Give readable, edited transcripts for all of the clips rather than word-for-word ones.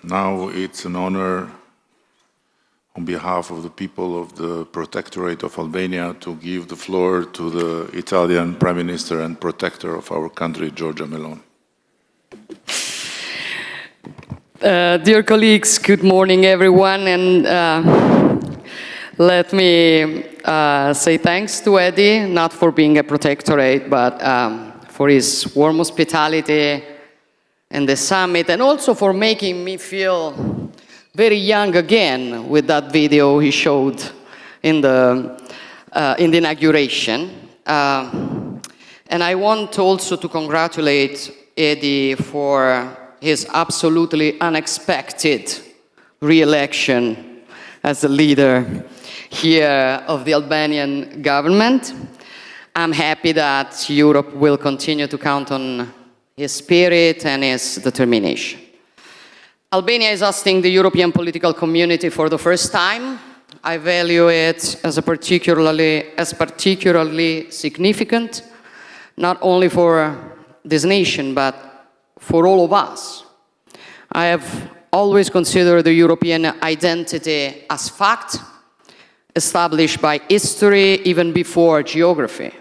now it's an honor on behalf of the people of the Protectorate of Albania to give the floor to the Italian Prime Minister and Protector of our country, Giorgia Meloni. Dear colleagues, good morning everyone, and let me say thanks to Eddie, not for being a protectorate, but for his warm hospitality in the summit, and also for making me feel very young again with that video he showed in the inauguration. And I want also to congratulate Eddie for his absolutely unexpected re-election as the leader here of the Albanian government. I'm happy that Europe will continue to count on his spirit and his determination. Albania is hosting the European political community for the first time. I value it as particularly significant, not only for this nation, but for all of us. I have always considered the European identity as fact, established by history even before geography.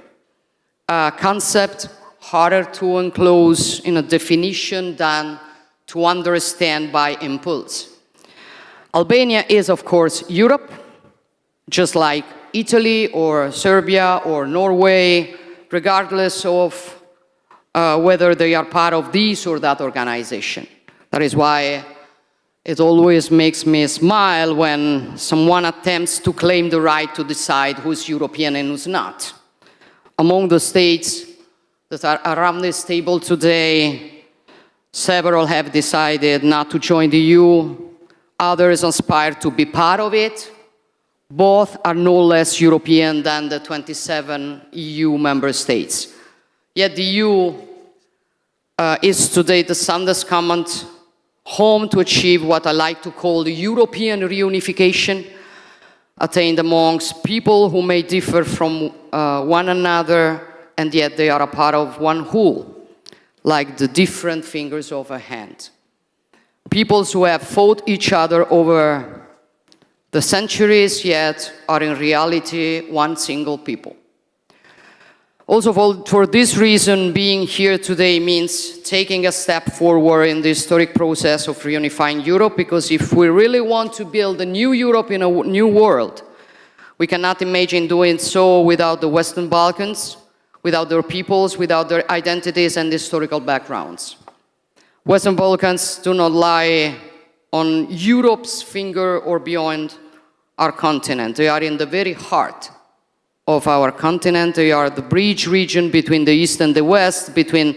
A concept harder to enclose in a definition than to understand by impulse. Albania is, of course, Europe, just like Italy or Serbia or Norway, regardless of whether they are part of this or that organization. That is why it always makes me smile when someone attempts to claim the right to decide who's European and who's not. Among the states that are around this table today, several have decided not to join the EU, others aspire to be part of it. Both are no less European than the 27 EU member states. Yet the EU is today the Sanders Comment home to achieve what I like to call the European reunification, attained amongst people who may differ from one another, and yet they are a part of one whole, like the different fingers of a hand. Peoples who have fought each other over the centuries, yet are in reality one single people. Also, for this reason, being here today means taking a step forward in the historic process of reunifying Europe, because if we really want to build a new Europe in a new world, we cannot imagine doing so without the Western Balkans, without their peoples, without their identities and historical backgrounds. Western Balkans do not lie on Europe's finger or beyond our continent. They are in the very heart of our continent. They are the bridge region between the East and the West, between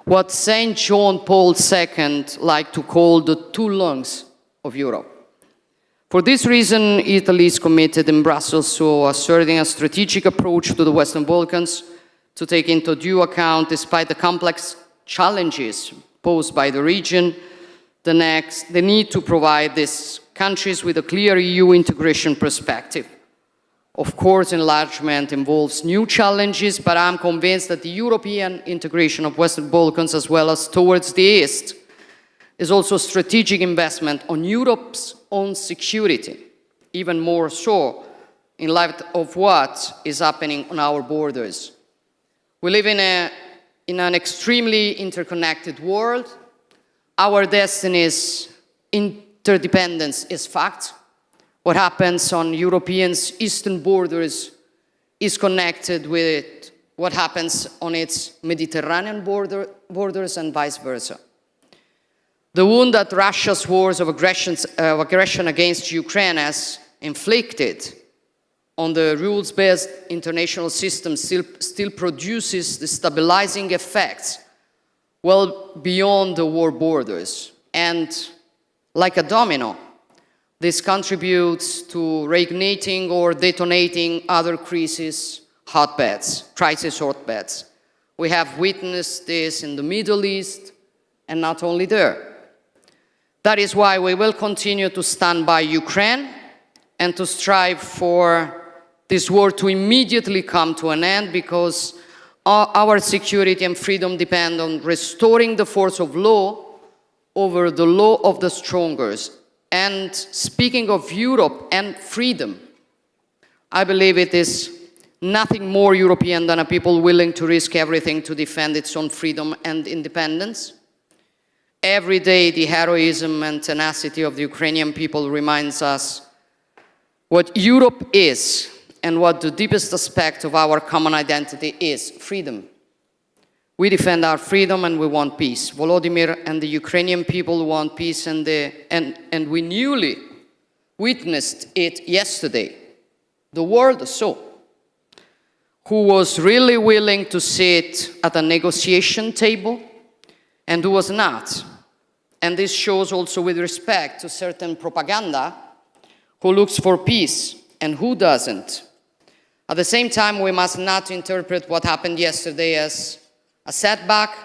what St. John Paul II liked to call the two lungs of Europe. For this reason, Italy is committed in Brussels to asserting a strategic approach to the Western Balkans to take into due account, despite the complex challenges posed by the region, the need to provide these countries with a clear EU integration perspective. Of course, enlargement involves new challenges, but I'm convinced that the European integration of Western Balkans, as well as towards the East, is also a strategic investment on Europe's own security, even more so in light of what is happening on our borders. We live in an extremely interconnected world. Our destinies, interdependence is fact. What happens on Europeans' eastern borders is connected with what happens on its Mediterranean borders and vice versa. The wound that Russia's wars of aggression against Ukraine has inflicted on the rules-based international system still produces the stabilizing effects well beyond the war borders. And like a domino, this contributes to reigniting or detonating other crisis hotbeds. We have witnessed this in the Middle East, and not only there. That is why we will continue to stand by Ukraine and to strive for this war to immediately come to an end, because our security and freedom depend on restoring the force of law over the law of the strongest. And speaking of Europe and freedom, I believe it is nothing more European than a people willing to risk everything to defend its own freedom and independence. Every day, the heroism and tenacity of the Ukrainian people reminds us what Europe is and what the deepest aspect of our common identity is: freedom. We defend our freedom and we want peace. Volodymyr and the Ukrainian people want peace, and we newly witnessed it yesterday. The world saw who was really willing to sit at a negotiation table and who was not. And this shows also with respect to certain propaganda who looks for peace and who doesn't. At the same time, we must not interpret what happened yesterday as a setback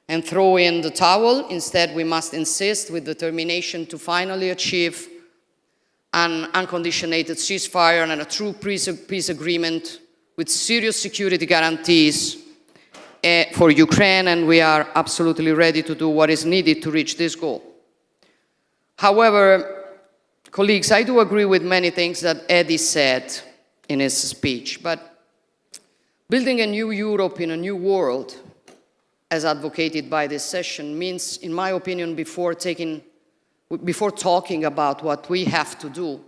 and throw in the towel. Instead, we must insist with determination to finally achieve an unconditional ceasefire and a true peace agreement with serious security guarantees for Ukraine, and we are absolutely ready to do what is needed to reach this goal. However, colleagues, I do agree with many things that Eddie said in his speech, but building a new Europe in a new world, as advocated by this session, means, in my opinion, before talking about what we have to do,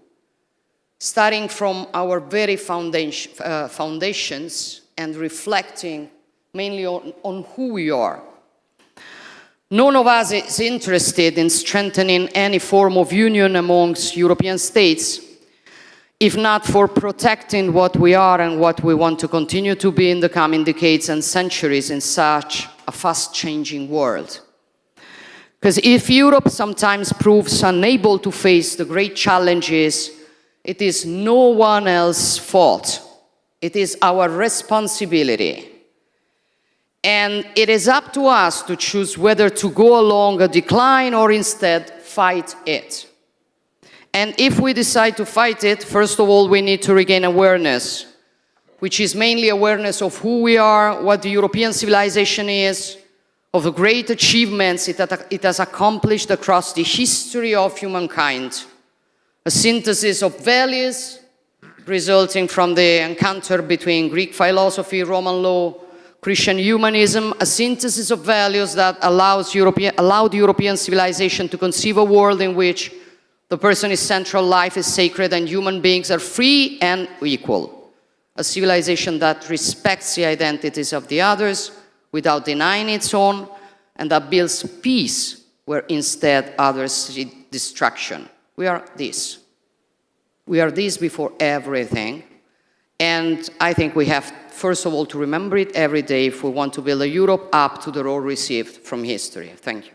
starting from our very foundations and reflecting mainly on who we are. None of us is interested in strengthening any form of union amongst European states, if not for protecting what we are and what we want to continue to be in the coming decades and centuries in such a fast-changing world. Because if Europe sometimes proves unable to face the great challenges, it is no one else's fault. It is our responsibility. And it is up to us to choose whether to go along a decline or instead fight it. And if we decide to fight it, first of all, we need to regain awareness, which is mainly awareness of who we are, what the European civilization is, of the great achievements it has accomplished across the history of humankind. A synthesis of values resulting from the encounter between Greek philosophy, Roman law, Christian humanism, a synthesis of values that allowed European civilization to conceive a world in which the person is central, life is sacred, and human beings are free and equal. A civilization that respects the identities of the others without denying its own, and that builds peace where instead others see destruction. We are this. We are this before everything. And I think we have, first of all, to remember it every day if we want to build a Europe up to the role received from history. Thank you.